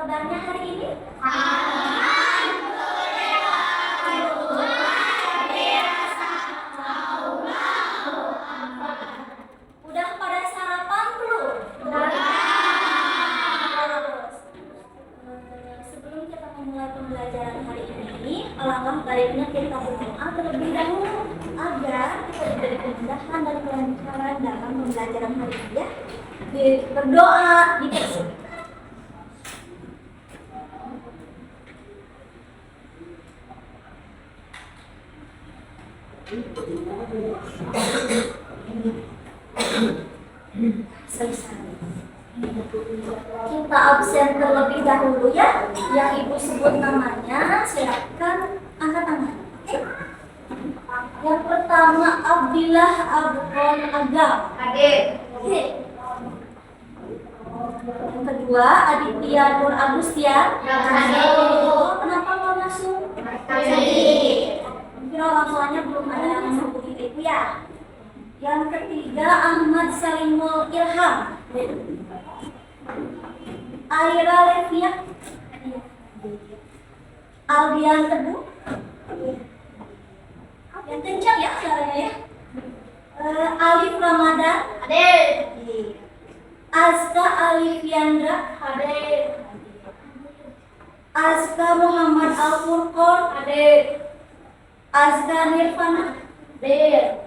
kabarnya hari ini? Udah pada sarapan belum? Sebelum kita memulai pembelajaran hari ini, alangkah baiknya kita berdoa terlebih dahulu agar kita diberi kemudahan dan kelancaran dalam pembelajaran hari ini ya. Berdoa dipersilakan. Selesai. Kita absen terlebih dahulu ya. Yang ibu sebut namanya, silakan angkat tangan. Oke. Yang pertama Abdillah Abdul Agam. Hadir. Oke. Yang kedua Aditya Nur Agustian. Hadir. Kenapa nggak masuk? Hadir. Mungkin orang tuanya belum ada yang masuk ibu ya. Yang ketiga Ahmad Salimul Ilham. Aira Levia. Aldian Teguh. Yang kencang ya suaranya ya. Alif Ramadan. Hadir. Azka Alifiandra. Hadir. Azka Muhammad Al-Furqon. Hadir. Azka Nirvana. Hadir.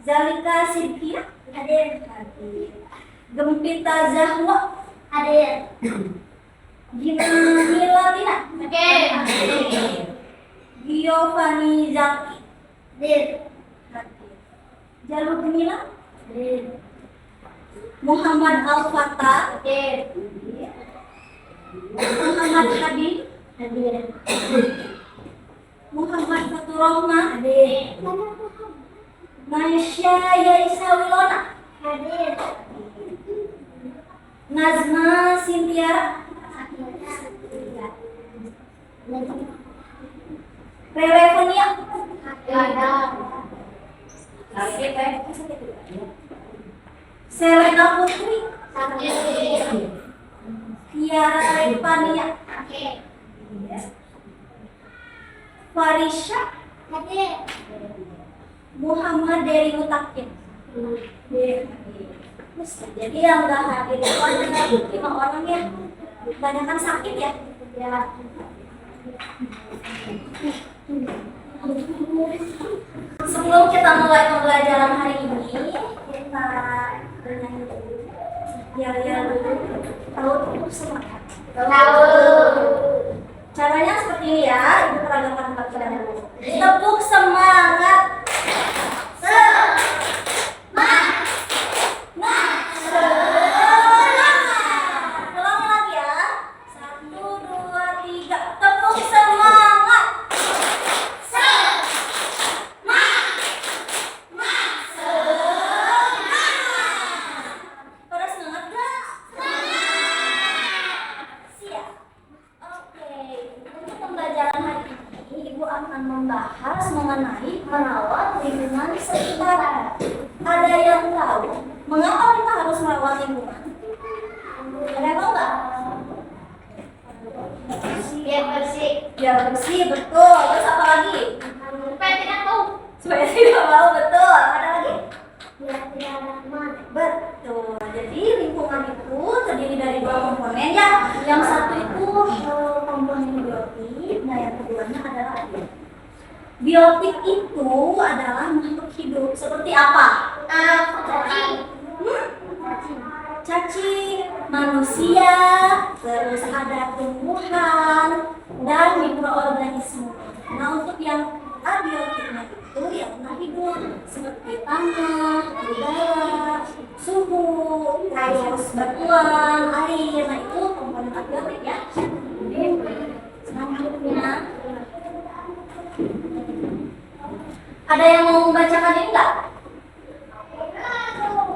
Zalika Sidkia. Hadir. Gempita Zahwa. Hadir. Gina Milatina. Hadir. Giovanni Zaki. Hadir. Jalur Gemila. Hadir. Muhammad Al-Fatah. Hadir. Muhammad Hadi. Hadir. Muhammad Fatur Rahman. Hadir. Maisha Yaisa Wilona. Hadir. Nazma Sintiara. Relevania. Selena Putri. Tiara Ripania. Farisha. Muhammad Dery Mutakin. Jadi yang nggak hadir itu ada 5 orang ya. Kebanyakan sakit ya. Sebelum kita mulai pembelajaran hari ini, kita bernyanyi dulu. Ya dulu. Tahu tepuk semangat. Tahu. Caranya seperti ini ya. Ibu peragakan tempat kita dulu. Tepuk semangat. Membahas mengenai merawat lingkungan sekitar. Ada yang tahu mengapa kita harus merawat lingkungan? Ada yang tahu nggak? Biar bersih. Biar bersih, betul. Terus apa lagi? Supaya tidak bau. Supaya tidak bau, betul. Ada lagi? Biar tidak ada kuman. Betul. Jadi lingkungan itu terdiri dari 2 komponen ya. Yang satu itu komponen biotik, nah yang keduanya adalah adiotik. Biotik itu adalah makhluk hidup seperti apa? Cacing, manusia, terus ada tumbuhan dan mikroorganisme. Nah untuk yang abiotiknya itu yang pernah hidup seperti tanah, udara, suhu, terus batuan, air. Nah itu komponen abiotik ya. Selanjutnya ada yang mau membacakan ini enggak?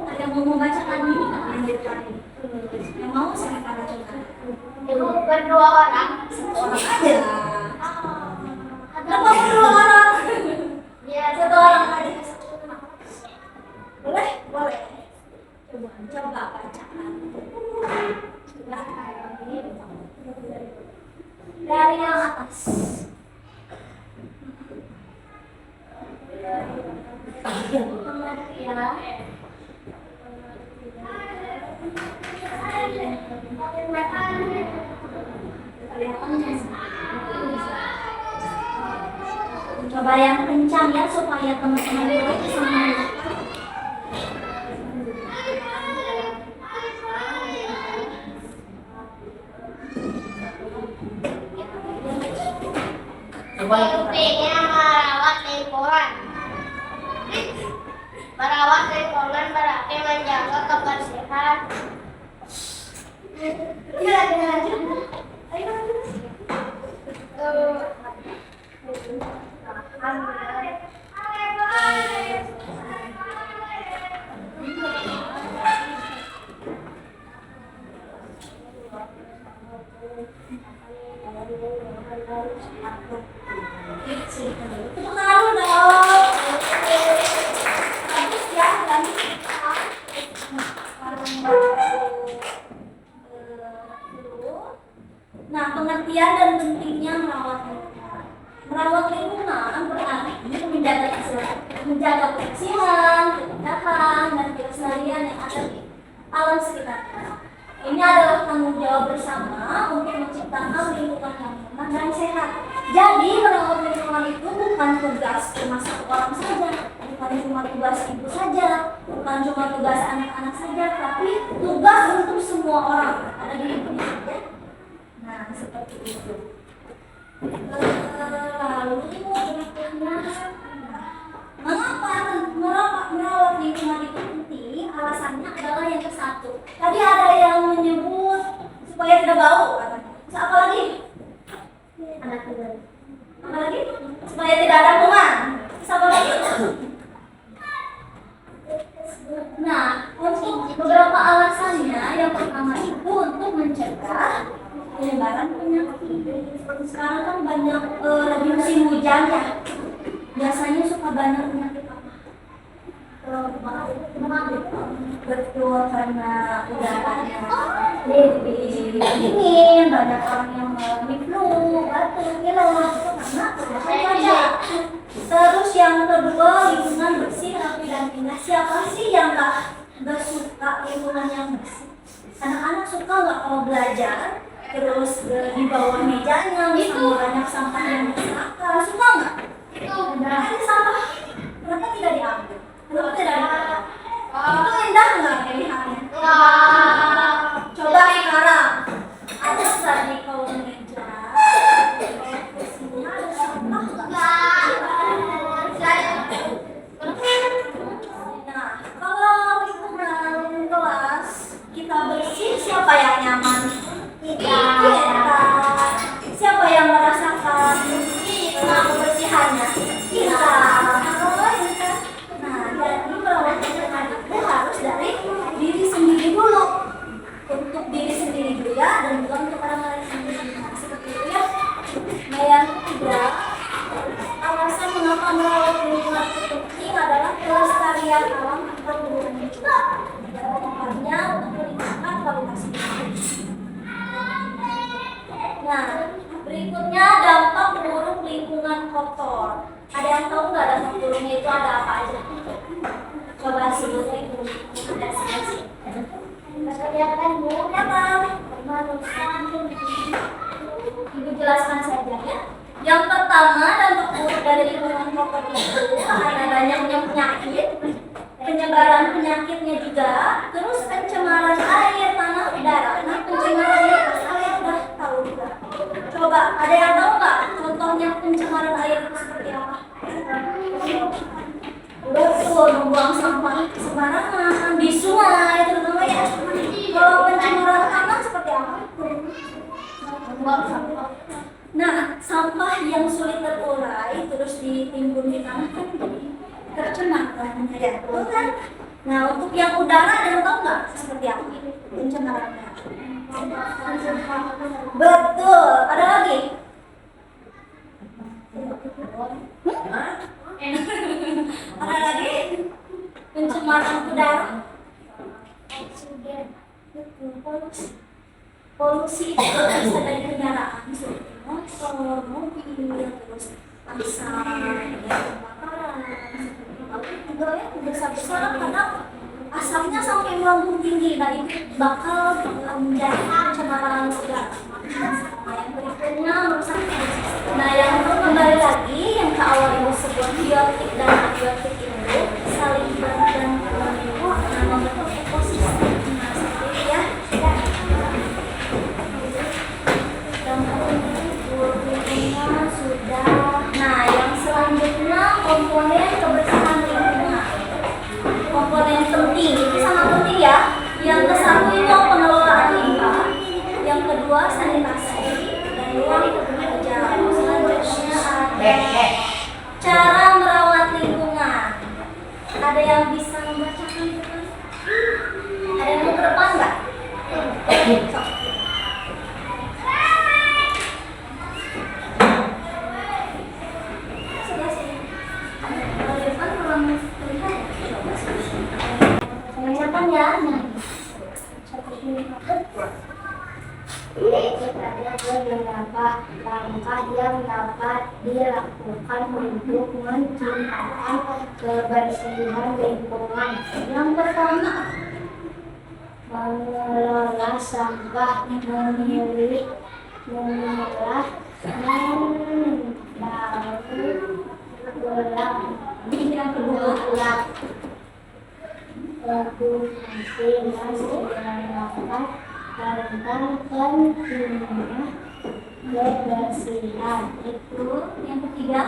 Ada yang mau membacakan ini enggak? Yang mau silakan bacakan. Itu berdua orang. Satu orang aja. Kenapa berdua orang? Ya, 1 orang aja. Boleh? Boleh. Coba bacakan. Nah, ini dari yang atas. Coba yang kencang ya supaya teman-teman bisa mendengar. Mimpinya merawat lingkungan. Merawat lingkungan berarti menjaga kebersihan. Ya, lanjut. Ayo. Pengaruh dong. Bagus ya, nah, pengertian dan pentingnya merawat lingkungan. Merawat lingkungan berarti menjaga kebersihan, keindahan, dan kelestarian yang ada di alam sekitarnya. Ini adalah tanggung jawab bersama untuk menciptakan lingkungan yang nyaman dan sehat. Jadi merawat lingkungan itu bukan tugas cuma satu orang saja, bukan cuma tugas ibu saja, bukan cuma tugas anak-anak saja, tapi tugas untuk semua orang ada di Indonesia. Nah, seperti itu. Lalu mengapa merawat lingkungan itu penting? Alasannya adalah yang ke satu. Tadi ada yang menyebut supaya tidak bau, katanya. Terus apa lagi? Apa lagi? Supaya tidak ada kuman. Terus apa lagi? Nah, untuk beberapa alasannya, yang pertama itu untuk mencegah penyebaran penyakit. Sekarang kan banyak lagi musim hujan ya. Biasanya suka banyak penyakit apa? Betul, karena udaranya lebih dingin, banyak orang yang mengalami flu, batuk, pilek, karena cuaca. Terus yang kedua, lingkungan bersih, rapi dan indah. Siapa sih yang nggak suka lingkungan yang bersih? Anak-anak suka nggak kalau belajar terus di bawah mejanya misalnya banyak sampah yang berserakan, suka nggak? Ada sampah, kenapa tidak diambil? Kenapa tidak diambil? Itu indah nggak pilihannya? Coba sekarang ada tadi kalau meja kursinya ada sampah nggak? Nah, kalau lingkungan kelas kita bersih, siapa yang nyaman? Kita. Siapa yang merasakan kebersihannya? Kita. Nah, jadi merawat lingkungan itu harus dari diri sendiri dulu. Untuk diri sendiri dulu ya, dan juga untuk orang lain sendiri. Nah, seperti itu ya. Nah, yang ketiga, alasan mengapa merawat lingkungan itu penting adalah kelestarian alam atau lingkungan juga. Tempatnya untuk meningkatkan kualitas hidup. Nah, berikutnya dampak buruk lingkungan kotor. Ada yang tahu nggak dampak buruknya itu ada apa aja? Coba sebutin dulu. Ada sih. Kelihatan buruk apa? Ibu jelaskan saja ya. Yang pertama, dampak buruk dari lingkungan kotor itu ada banyaknya penyakit, penyebaran penyakitnya juga, terus pencemaran air, tanah, udara. Nah, pencemaran air saya udah tahu juga. Coba, ada yang tahu nggak contohnya pencemaran air itu seperti apa? Betul, membuang sampah sembarangan di sungai, terutama ya. Kalau pencemaran tanah seperti apa? Membuang sampah. Nah, sampah yang sulit terurai terus ditimbun di tanah kan jadi tercemar tanahnya ya, betul kan? Nah, untuk yang udara ada yang tahu nggak seperti apa pencemarannya? Betul. Ada lagi? Ada lagi? Pencemaran udara. Polusi itu bisa dari kendaraan seperti motor, mobil, terus asap, ya, kebakaran, tapi juga ya besar-besaran kadang asapnya sampai melambung tinggi. Nah itu bakal menjadi pencemaran udara. Nah yang berikutnya merusak ekosistem. Nah yang kembali lagi yang ke awal ibu sebut biotik dan abiotik itu saling bergantung membentuk ekosistem. Nah seperti ya. Sudah. Nah, yang selanjutnya komponen kebersihan lingkungan. Komponen penting, itu sangat penting ya. Yang ke satu itu pengelolaan limbah, yang kedua sanitasi, dan ruang kerja. Selanjutnya ada cara merawat lingkungan. Ada yang bisa membacakan bukan? Ada yang mau ke depan nggak? Sok. Ya, ada beberapa langkah yang dapat dilakukan untuk menciptakan kebersihan lingkungan. yang pertama Mengelola sampah, memilah, mendaur ulang, yang kedua edukasi masyarakat tentang pentingnya kebersihan, itu yang ketiga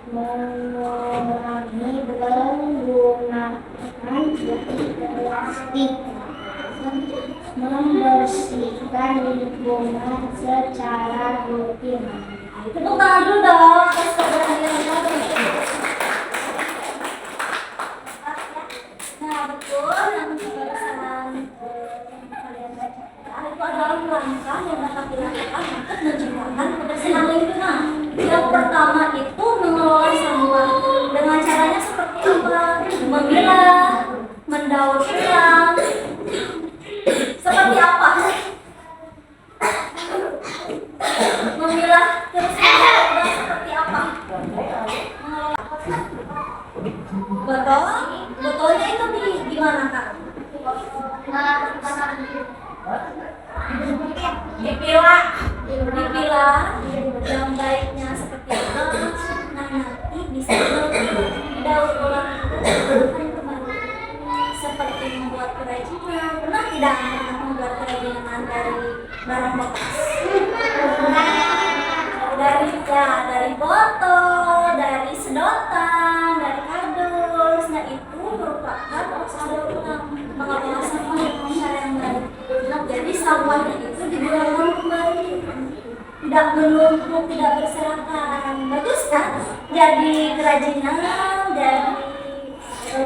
mengurangi penggunaan plastik, membersihkan lingkungan secara rutin. tepuk tangan dulu dong atas keberhasilan kamu. Nah betul yang kebersihan kalian baca itu adalah langkah yang dapat dilakukan untuk menciptakan kebersihan lingkungan. Yang pertama itu mengelola sampah. Dengan caranya seperti apa? Memilah, mendaur ulang. Seperti apa? Memilah terus mendaur ulang seperti apa? Betul? Betulnya itu di mana Kak? Dipilah yang baiknya seperti apa? Nah nanti bisa daur ulang kembali seperti membuat kerajinan. Pernah tidak membuat kerajinan dari barang bekas? Dari botol, dari sedotan, dari kardus. Nah itu merupakan proses daur ulang pengelolaan sampah dengan cara yang baik. Nah, jadi sampahnya itu digunakan kembali, tidak menumpuk, tidak berserakan. Bagus kan? Jadi kerajinan, jadi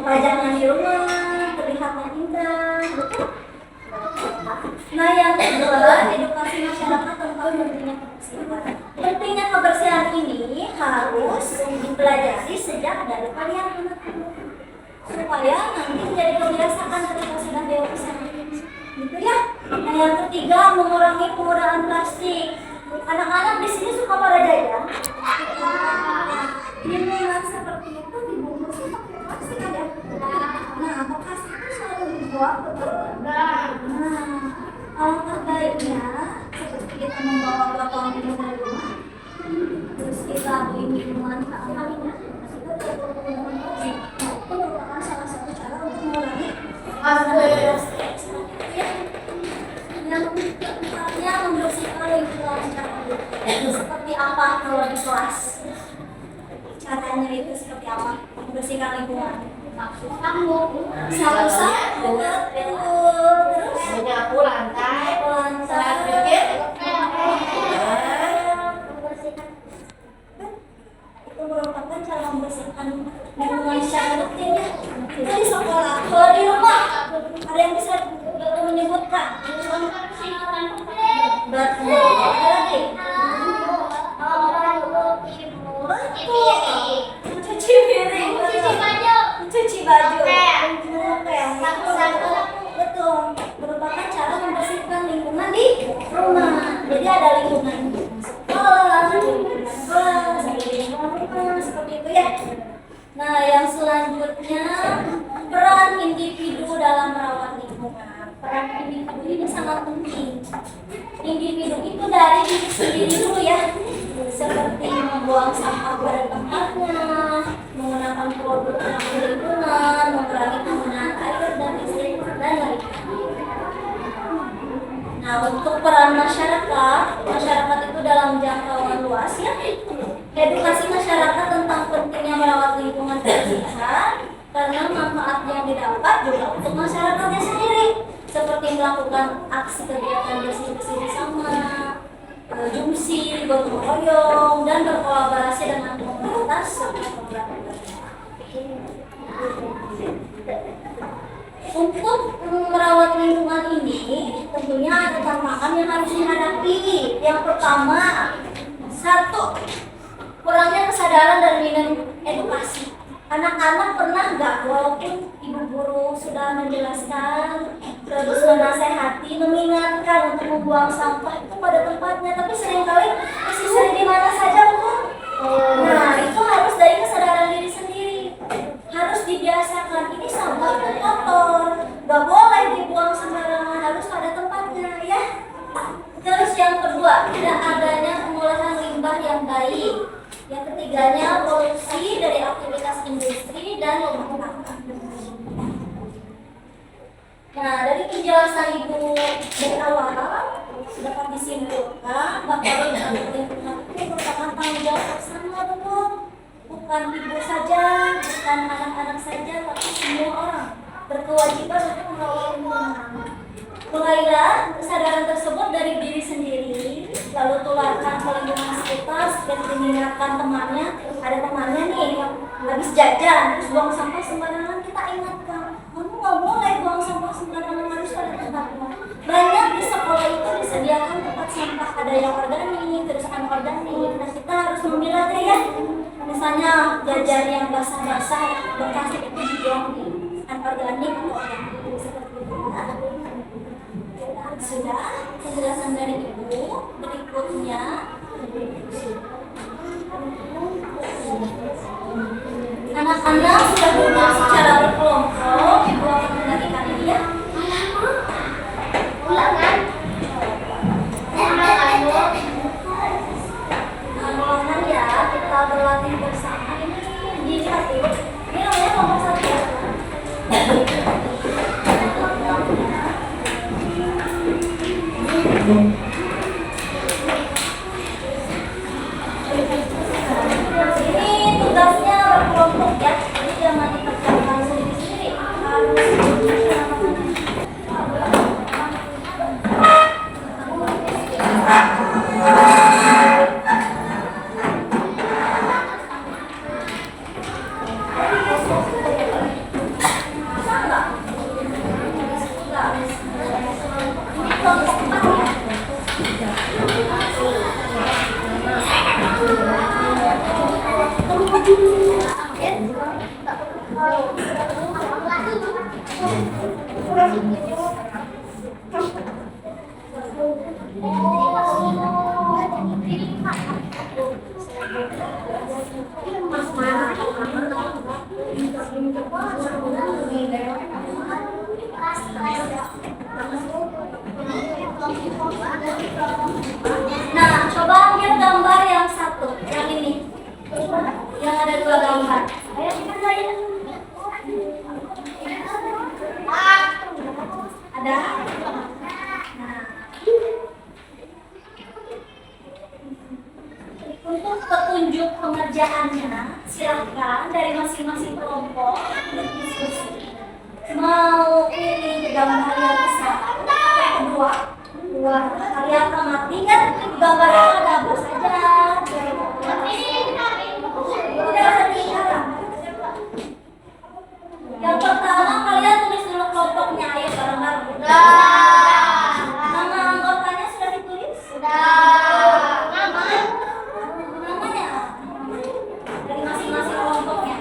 pajangan di rumah, terlihatnya indah. Betul? Nah yang kedua, edukasi masyarakat tentang pentingnya kebersihan ini harus dipelajari sejak dari kalian supaya nanti menjadi kebiasaan ketika sudah dewasa, gitu ya. Nah yang ketiga, mengurangi penggunaan plastik. Anak-anak di sini suka pada jajan. Minuman seperti itu dibungkus pakai plastik ada. Nah bekas itu selalu dibuat betul. Alangkah baiknya seperti kita membawa botol minum dari rumah, terus kita beli minuman ke anak-anak, itu merupakan salah satu cara untuk mengurangi plastik. Yang keempatnya membersihkan lingkungan secara rutin. Seperti apa kalau di kelas? Caranya itu seperti apa? Membersihkan lingkungan. Sapu-sapu, terus Menyapu lantai, lantai, itu merupakan cara membersihkan lingkungan secara rutin ya. Itu di sekolah. Kalau di rumah, ada yang bisa menyebutkan? Betul. Ada lagi? Betul. Mencuci piring. Mencuci baju. Betul. Merupakan cara membersihkan lingkungan. selanjutnya peran individu dalam merawat lingkungan. Peran individu ini sangat penting. Individu itu dari diri sendiri dulu ya, seperti membuang sampah pada tempatnya, menggunakan produk ramah lingkungan, mengurangi penggunaan air dan listrik dan lain-lain. Nah, untuk peran masyarakat itu dalam jangkauan luas ya. Edukasi masyarakat tentang pentingnya merawat lingkungan kebersihan karena manfaat yang didapat juga untuk masyarakatnya sendiri, seperti melakukan aksi kegiatan bersih-bersih bersama, jumsi, gotong royong, dan berkolaborasi dengan komunitas serta pemerintah. Untuk merawat lingkungan ini tentunya ada tantangan yang harus dihadapi. Yang pertama, satu, kurangnya kesadaran dan minim edukasi. Anak-anak pernah nggak, walaupun ibu guru sudah menjelaskan, terus menasehati, mengingatkan untuk membuang sampah itu pada tempatnya, tapi seringkali sisa di mana saja, betul? Nah, itu harus dari kesadaran diri sendiri. Harus dibiasakan, ini sampah itu kotor, nggak boleh dibuang sembarangan, harus pada tempatnya, ya. Terus yang kedua, tidak adanya pengolahan limbah yang baik. Yang ketiganya, polusi dari aktivitas industri dan rumah tangga. Nah, dari penjelasan Ibu dari awal dapat disimpulkan bahwa lingkungan itu merupakan tanggung jawab bersama, betul. Bukan ibu saja, bukan anak-anak saja, tapi semua orang berkewajiban untuk merawat lingkungan. Mulailah kesadaran tersebut dari diri sendiri, lalu tularkan ke lingkungan sekitar, seperti mengingatkan temannya. Ada temannya nih yang habis jajan terus buang sampah sembarangan, kita ingatkan, kamu nggak boleh buang sampah sembarangan, harus ada tempatnya. Banyak di sekolah itu disediakan tempat sampah, ada yang organik, terus anorganik. Nah, kita harus memilah ya. Misalnya jajan yang basah-basah bekas itu dibuang di anorganik atau organik, seperti itu. Sudah penjelasan dari Ibu. Berikutnya anak-anak sudah belajar secara berkelompok. Ibu akan membagikan ini ya. Ulangan. Ulangan ya, kita berlatih bersama. Ini dilihat Ibu. Ini namanya kelompok satu ya. Ini tugasnya berkelompok ya, jadi jangan dikerjakan sendiri-sendiri, Nah, coba ambil gambar yang satu, yang ini, yang ada dua gambar. Ayo kita lihat. Ada? Nah, untuk petunjuk pengerjaannya, silakan dari masing-masing kelompok berdiskusi. Mau pilih gambar yang besar atau kedua? Kalian amati kan gambarnya ada apa saja. Udah sekarang. Yang pertama kalian tulis dulu kelompoknya, ayo bareng-bareng. Nama anggotanya sudah ditulis? Namanya dari masing-masing kelompoknya.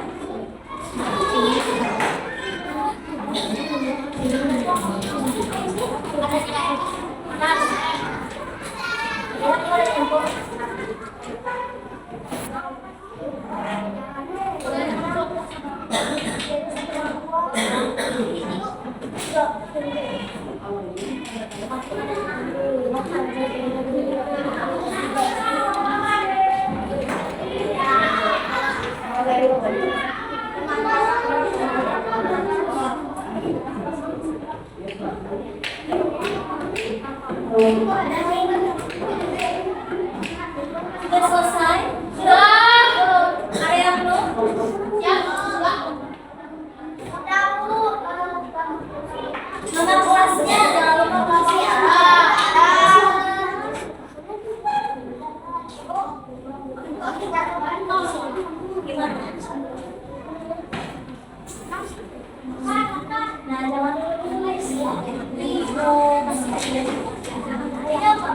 Sudah selesai? Sudah? Ada yang belum? Nama kelasnya jangan lupa kelas ya. Gimana? Nah, jangan tulis ya. Ibu masih ada. Ini apa?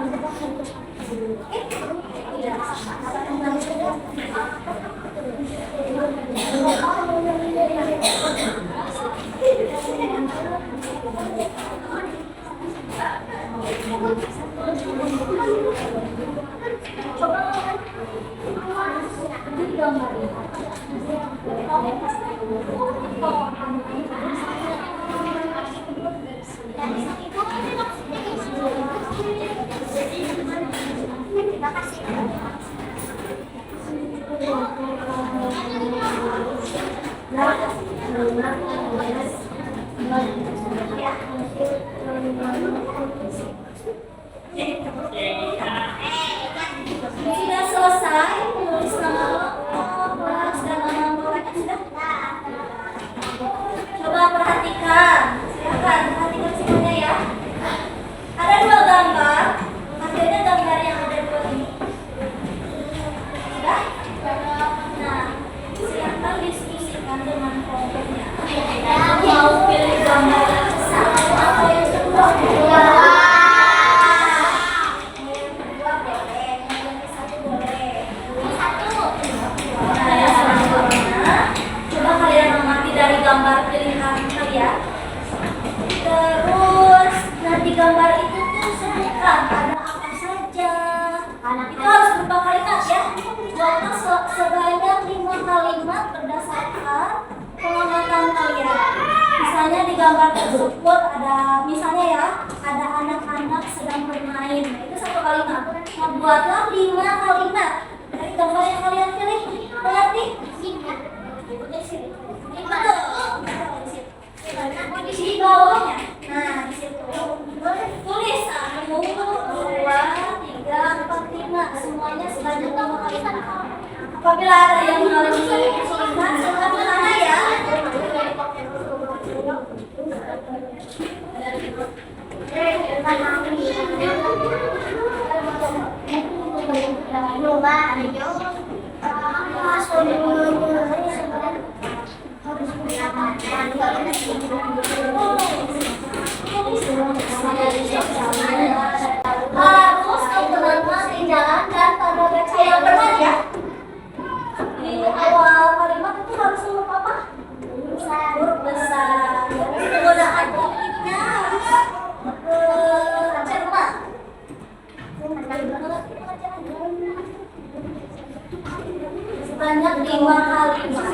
Sudah selesai menulis nama kelas dan nama muridnya sudah. Coba perhatikan, silakan perhatikan semuanya ya. Ada dua gambar, hasilnya gambar yang ada dua ini. Sudah? Nah, silakan diskusikan dengan kelompoknya. Mau pilih gambar yang satu atau yang kedua? Dari gambar pilihan kalian, terus nanti gambar itu tuh sebutkan ada apa saja. Itu harus berupa kalimat ya. Jawabnya sebanyak 5 kalimat berdasarkan pengamatan kalian. Misalnya di gambar tersebut ada, misalnya ya, ada anak-anak sedang bermain. Itu satu kalimat. Membuatlah 5 kalimat dari gambar yang kalian pilih. Mengerti? Di bawahnya. Nah, di situ. Tulis 1, 2, 3, 4, 5. Semuanya sebanyak 5 kalimat. Apabila ada yang mengalami kesulitan, silakan bertanya ya. Harus teman-teman jalan dan tanda baca yang benar ya. Di awal kalimat itu harus huruf apa? Huruf besar. Penggunaan titiknya harus cermat. Sebanyak 5 kalimat.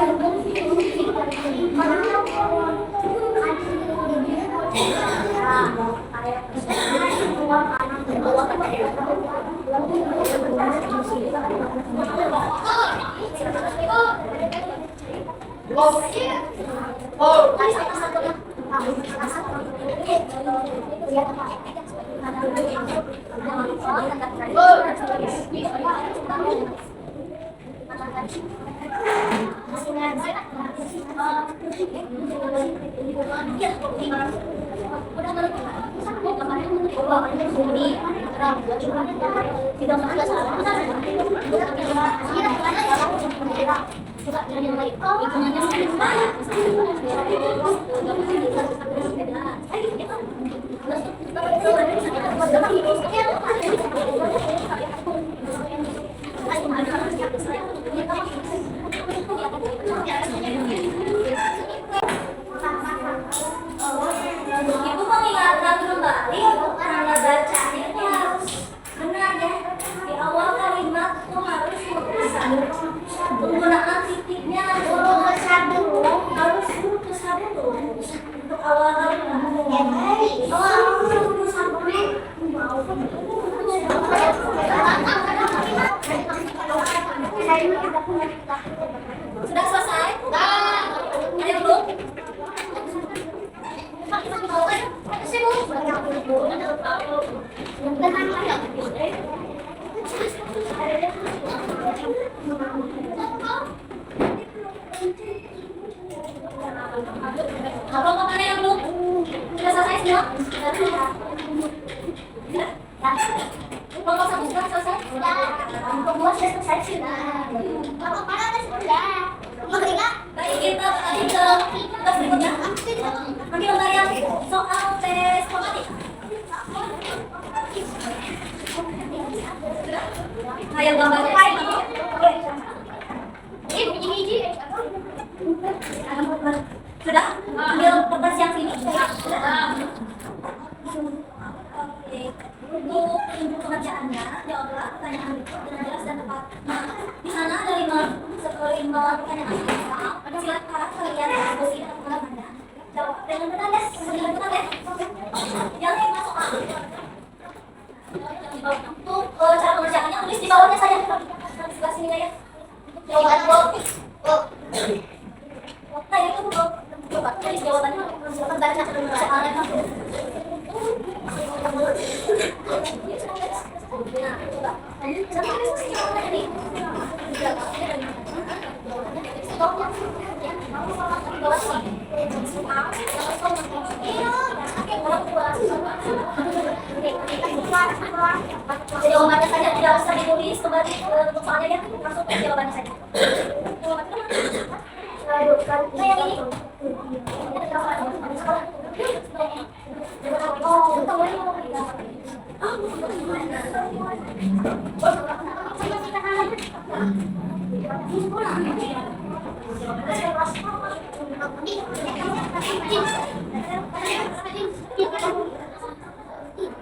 Ibu mengingatkan kembali tanda bacanya itu harus benar ya. Di awal kalimat itu harus besar. Penggunaan titiknya huruf besar dulu, harus huruf besar dulu untuk awal kalimat. Huruf besar dulu. Sudah selesai? Ada yang belum? Apa kemana yang belum? Sudah selesai semua? Kelompok satu sudah selesai? Sudah. Kelompok dua sudah selesai? Sudah. Kelompok mana sudah? Kelompok tiga? Baik, kita tadi ke tugas berikutnya. Nanti lembar yang soal tes matematika. Nah, yang gambarnya sudah? Ambil kertas yang sini. Oke. Untuk pengerjaannya, jawablah pertanyaan berikut dengan jelas dan tepat. Nah, di sana ada 5 pertanyaan soal. Silakan kalian diskusi dan mengenal Anda. Jawab dengan benar ya, dengan benar ya. Yang 5 soal. Untuk cara pengerjaannya tulis di bawahnya saja. Di sebelah sini ya. Jawaban nah itu coba tulis jawabannya. Silakan baca soalnya. Jawabannya saja tidak usah ditulis kembali untuk soalnya ya, langsung ke jawabannya saja. Nah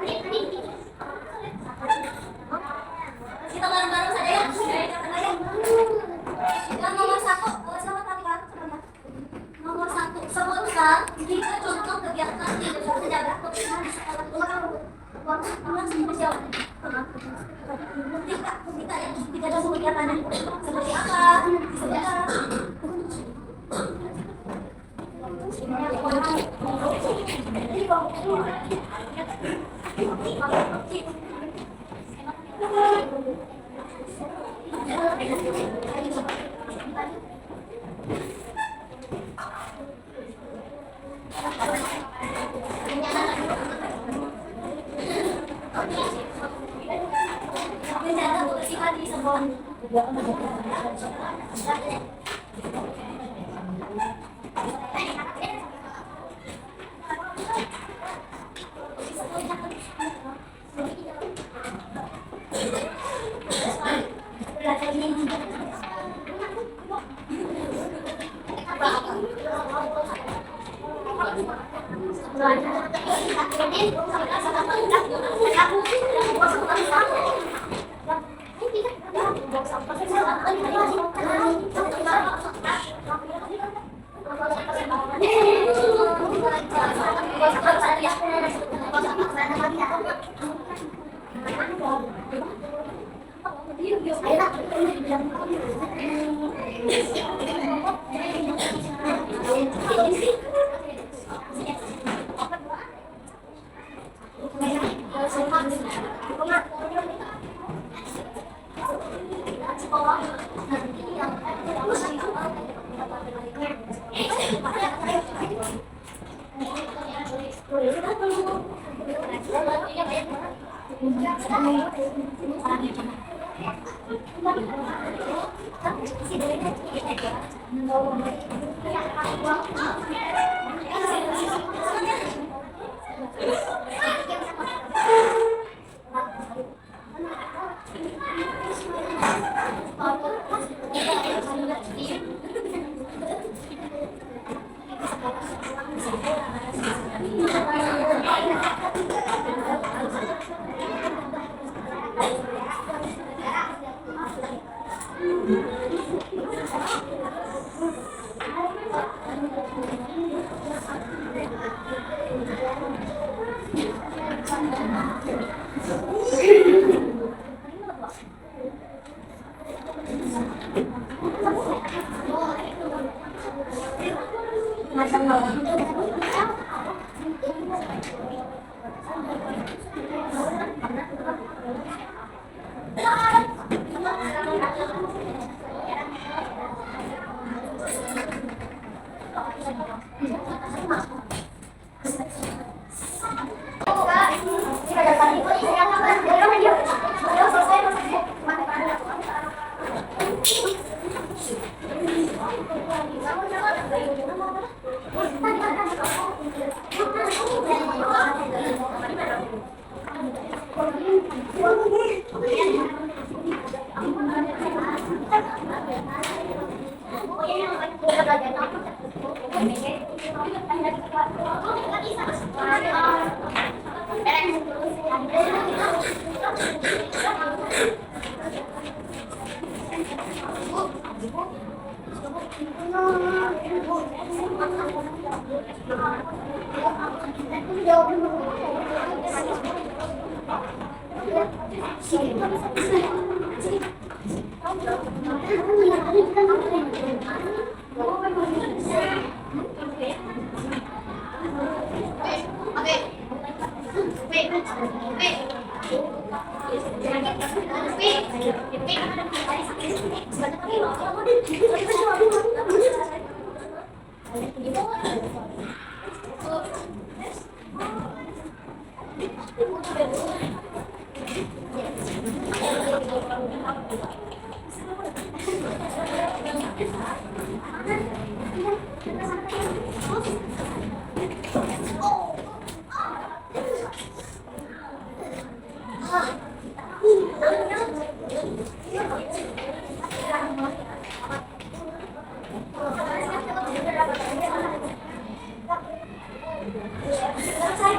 yang ini kita bareng-bareng saja ya. Yang nomor 1, selamat perhatikan semuanya. Nomor 1, sebutkan 3 contoh kegiatan di dalam menjaga kebersihan di sekolah seperti jawaban. Buktikan ya, 3 contoh kegiatannya seperti apa? Sebentar. Menjaga kebersihan di sekolah.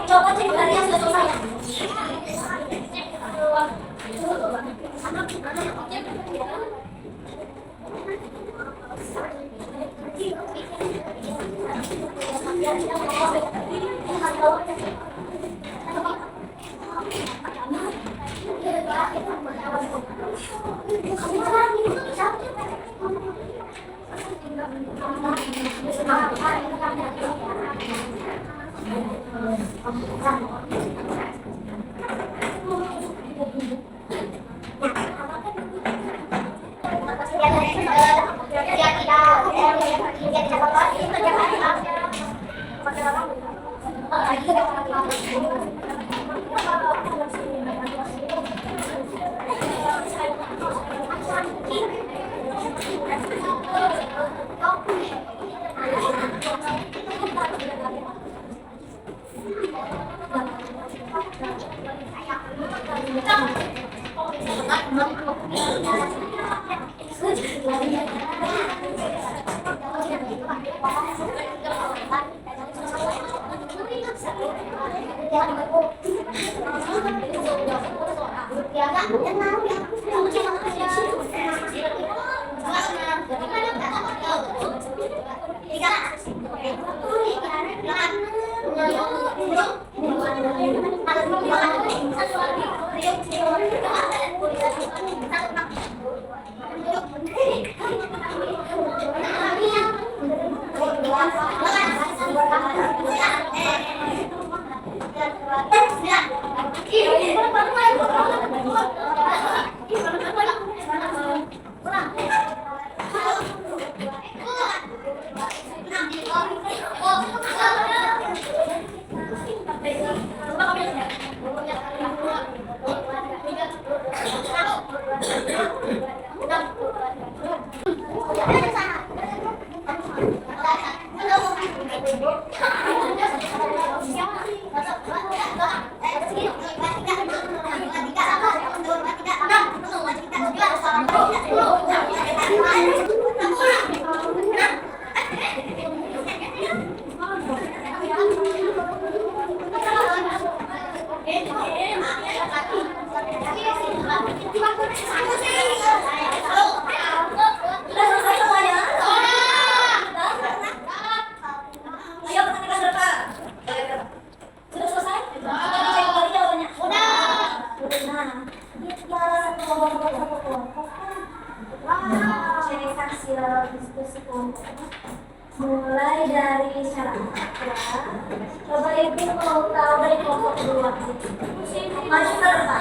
Coba cek hari yang sudah selesai. Mulai dari syarat coba ibu mau tahu dari kelompok kedua maju ke depan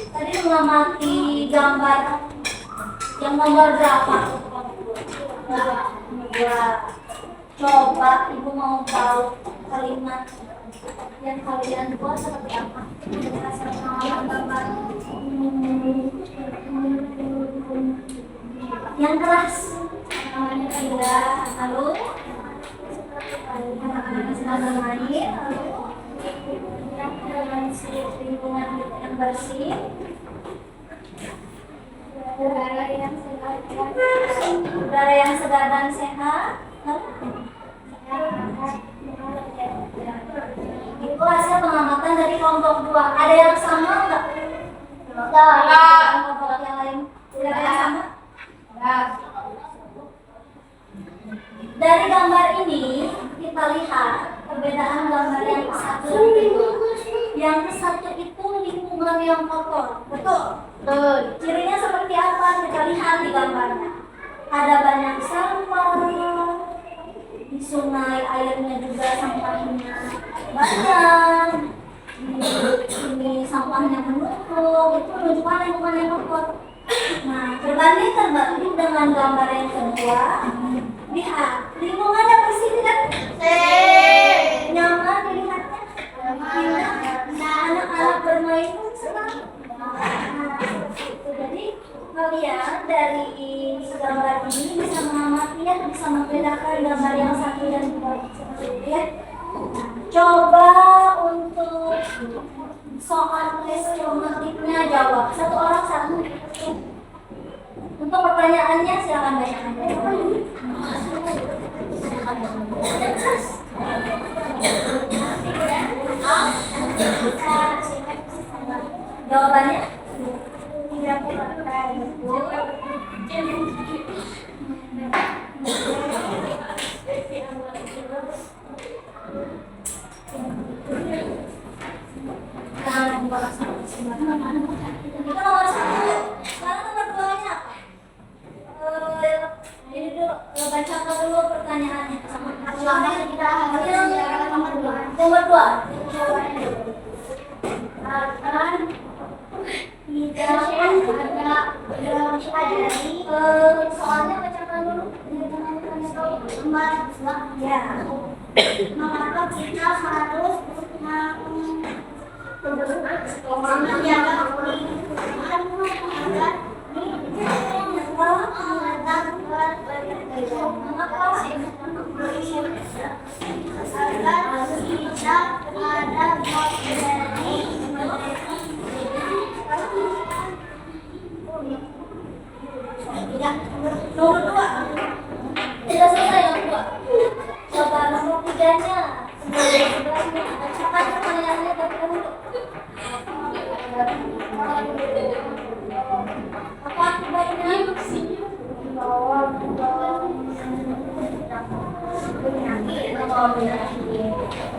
tadi mengamati gambar yang nomor berapa? Dua. Coba ibu mau tahu kalimat yang kalian buat seperti apa? Berdasarkan pengalaman gambar. Yang keras. Namanya tidak. Lalu senang main. Lingkungan yang bersih. Udara yang segar dan sehat. Itu hasil pengamatan dari kelompok 2. Ada yang sama enggak? Enggak. Kelompok yang lain tidak ada yang sama? Enggak. Dari gambar ini kita lihat perbedaan gambar yang satu dan kedua. Yang satu itu lingkungan yang kotor. Betul? Betul. Cirinya seperti apa? Kita lihat di gambarnya. Ada banyak sampah. Di sungai airnya juga sampahnya banyak. Ini sampahnya menumpuk. Itu menunjukkan lingkungan yang kotor. Nah, terbalik dengan gambar yang kedua. Lihat, lingkungannya bersih tidak? Nyaman dilihatnya. Anak-anak bermain pun senang. Jadi kalian dari gambar ini bisa mengamati ya, bisa membedakan gambar yang satu dan dua. Ya. Coba untuk soal tulis geometriknya jawab. Satu orang satu. Untuk pertanyaannya silakan bacakan. Jawabannya? Itu nomor 1. Sekarang nomor 2-nya apa? Ini dulu, bacakan dulu pertanyaannya sama nomor 2. Soalnya bacakan dulu. Ya. Mengapa kita harus menjaga Nomor 2. Tidak selesai yang 2. Coba nomor 3-nya. Bacakan pertanyaannya dahulu. Apa akibatnya?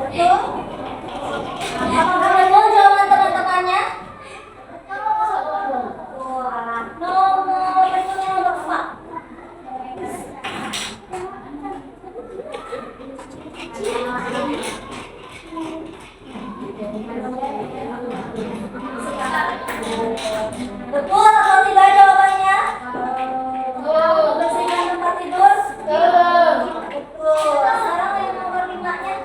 Betul? Apakah betul jawaban teman-temannya? Nomor berikutnya nomor 4. Betul atau tidak jawabannya? Betul. Bersihkan tempat tidur? Betul. Betul. Sekarang yang nomor 5-nya.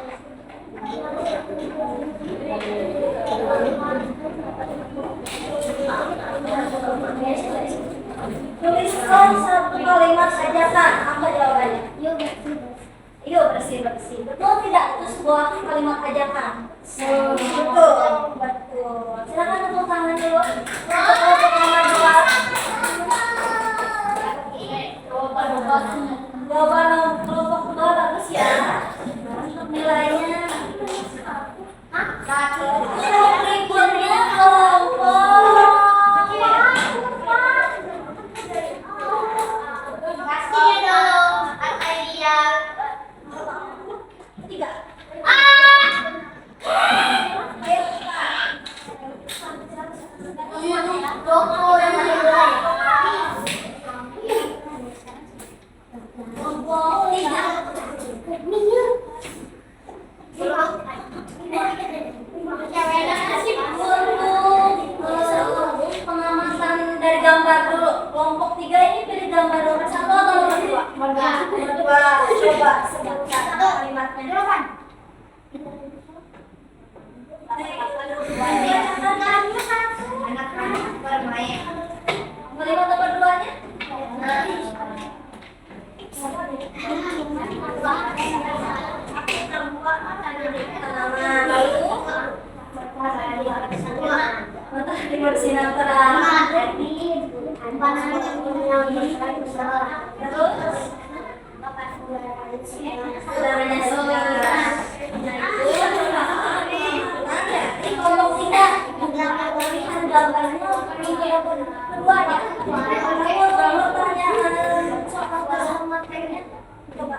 Tuliskan satu kalimat ajakan. Apa jawabannya? Yuk bersih-bersih. Betul tidak? Itu sebuah kalimat ajakan. Betul. Betul. Silakan tepuk tangan dulu. Untuk nomor 2. Jawaban kelompok 2 bagus ya. Untuk nilainya. Berikutnya kelompok. pastinya dong apa dia 3. Kelompok 3. Coba sebutkan kalimatnya. Jawaban. Anak-anak bermain. Kalimat nomor 2-nya? Matahari bersinar terang. Saudaranya sinar. Kelompok 3. Gambarnya keduanya. Pertanyaan soal materinya. Coba.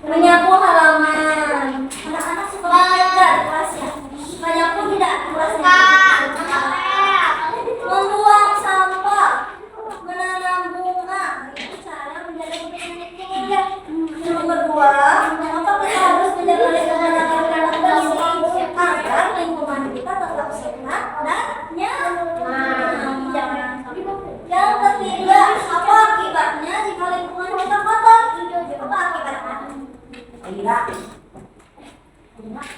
Menyapu halaman. Anak-anak suka banget nggak di kelasnya? Menyapu tidak di kelasnya? Membuang sampah, menanam bunga. Itu cara menjaga lingkungan ya. Nomor 2, mengapa kita harus menjaga lingkungan agar tetap bersih agar lingkungan kita tetap sehat dan nyaman. Yang ketiga, apa akibatnya jika lingkungan kita kotor? Apa akibatnya?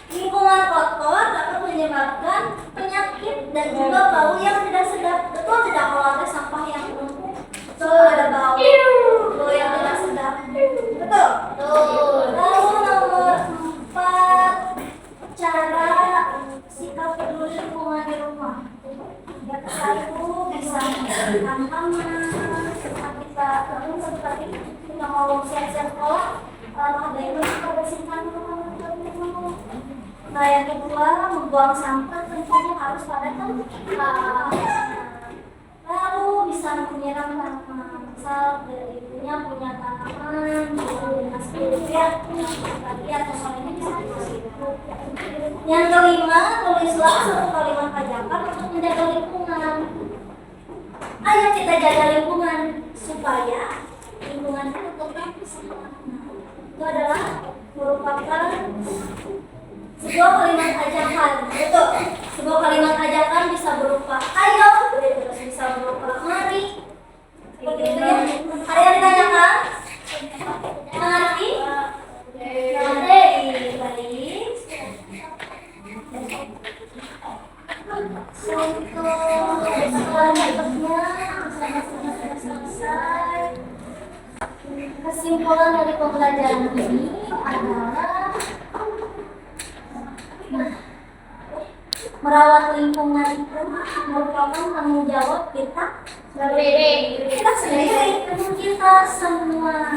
Lingkungan kotor dapat menyebabkan penyakit dan juga bau yang tidak sedap. Betul tidak kalau ada sampah yang menumpuk? Betul, ada bau yang tidak sedap. Betul. Lalu nomor 4, cara sikap peduli lingkungan di rumah. Yang satu bisa membersihkan kamar, seperti kita mau siap-siap sekolah. Bagaimana kita bersihkan rumah dulu. Nah, yang kedua, membuang sampah tentunya harus pada tempat. Lalu bisa menyiram tanaman. Misal ibunya punya tanaman, pagi atau sorenya bisa disiram. Yang kelima, tulislah satu kalimat ajakan untuk menjaga lingkungan. Ayo kita jaga lingkungan supaya lingkungan itu tetap bersih. Itu adalah merupakan Sebuah kalimat ajakan, betul. Sebuah kalimat ajakan bisa berupa ayo, terus bisa berupa mari. Seperti itu ya. Ada yang ditanyakan? Mengerti? Materi, baik. Untuk sekolah berikutnya sudah selesai. Kesimpulan dari pembelajaran ini adalah merawat lingkungan itu merupakan tanggung jawab kita sendiri. Kita semua.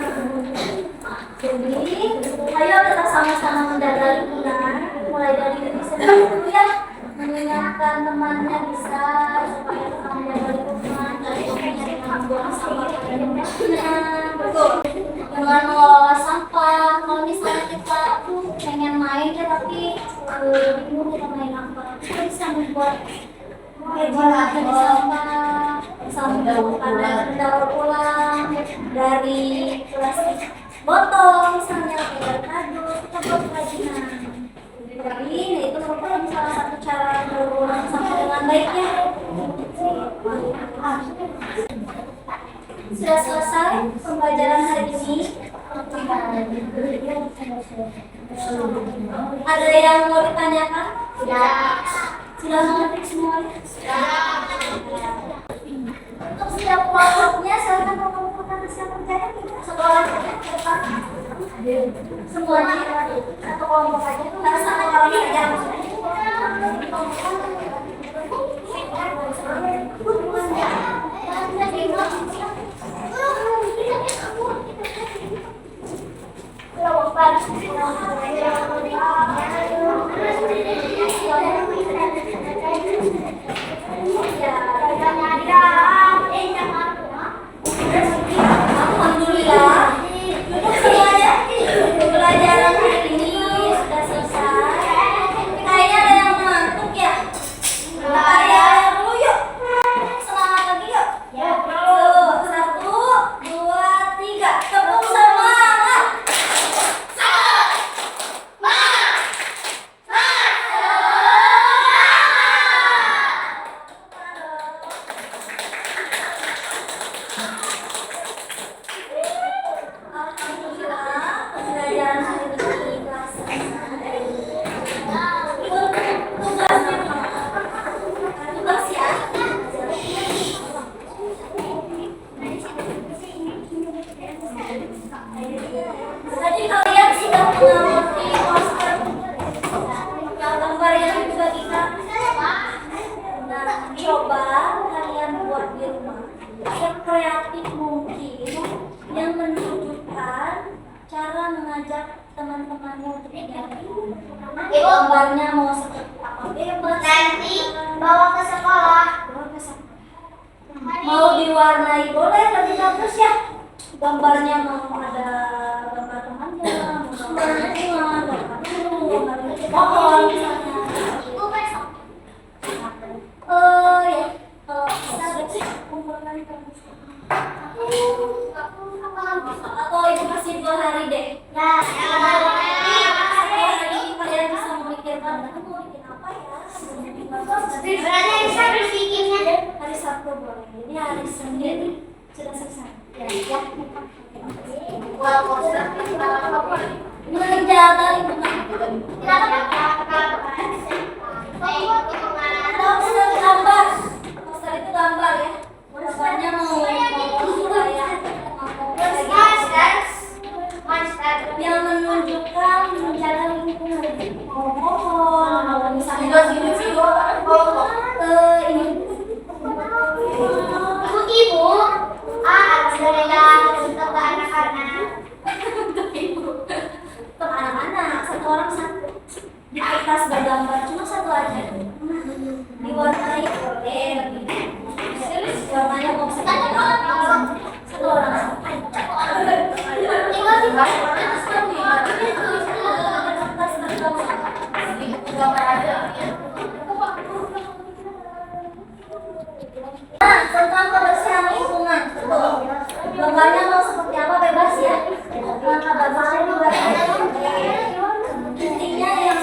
Jadi, ayo kita sama-sama menjaga lingkungan, mulai dari diri sendiri dulu ya. Mengingatkan temannya bisa supaya kita menjaga lingkungan dari membuang sampah pada tempatnya. Betul. Dengan mengelola sampah, kalau misalnya kita pengen main ya tapi bingung kita main apa, kita bisa membuat bola dari sampah, sambil daur ulang dari plastik botol misalnya atau kado, kita buat kerajinan. Jadi itu merupakan salah satu cara daur ulang sampah dengan baiknya. Sudah selesai pembelajaran hari ini. Ada yang mau ditanyakan? Sudah mengerti semuanya? Untuk setiap kelompoknya silakan mengumpulkan hasil kerjanya sekolah depan. Semuanya satu kelompok aja. Karena satu orang saja. Alhamdulillah, untuk semuanya pembelajaran hari ini sudah selesai. Kayaknya ada yang mengantuk ya. Ayo dulu yuk. Semangat lagi yuk. Yuk, 1, 2, 3. Tepuk semangat. Alhamdulillah, pembelajaran hari ini telah selesai. Tugas ya. Tadi kalian sudah mengamati poster gambar yang dibagikan. Nah, coba kalian buat di rumah sekreatif mungkin yang menunjukkan cara mengajak teman-temannya untuk menjadi gambarnya mau seperti apa bebas. Nanti bawa ke sekolah. Mau diwarnai boleh tapi bagus ya. Gambarnya mau ada gambar temannya, mau gambar bunga, gambar burung, gambar pohon misalnya. Ibu besok. Ya, kalau bisa kumpulkan atau ibu kasih 2 hari deh. Ya. Hari ini kalian bisa memikirkan mau bikin apa ya. Berarti bisa berpikirnya deh. Hari Sabtu boleh. Ini hari Senin sudah selesai. Ya. Buat poster. Menjaga lingkungan. Poster gambar. Poster itu gambar ya. Gambarnya mau yang menunjukkan menjaga lingkungan. Pohon, misalnya ini. Ibu, ada untuk anak-anak. Untuk ibu, untuk anak-anak, satu orang satu. Di kertas bergambar cuma satu aja. Diwarnai boleh. Warnanya mau satu orang satu. Tinggal di kertas bergambar aja. Nah, tentang kebersihan lingkungan, betul. Gambarnya mau seperti apa bebas ya. Maka bagusnya juga intinya yang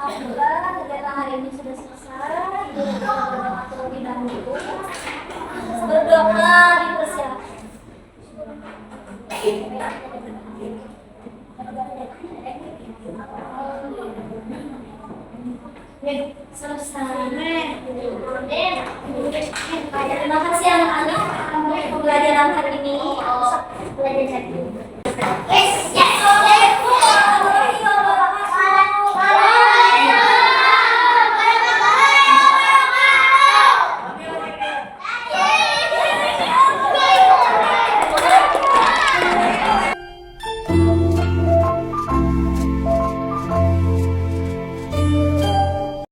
Alhamdulillah, kegiatan hari ini sudah selesai. Terlebih dahulu berdoa dipersiapkan. Selesai. Terima kasih anak-anak untuk pembelajaran hari ini. Yes, yes.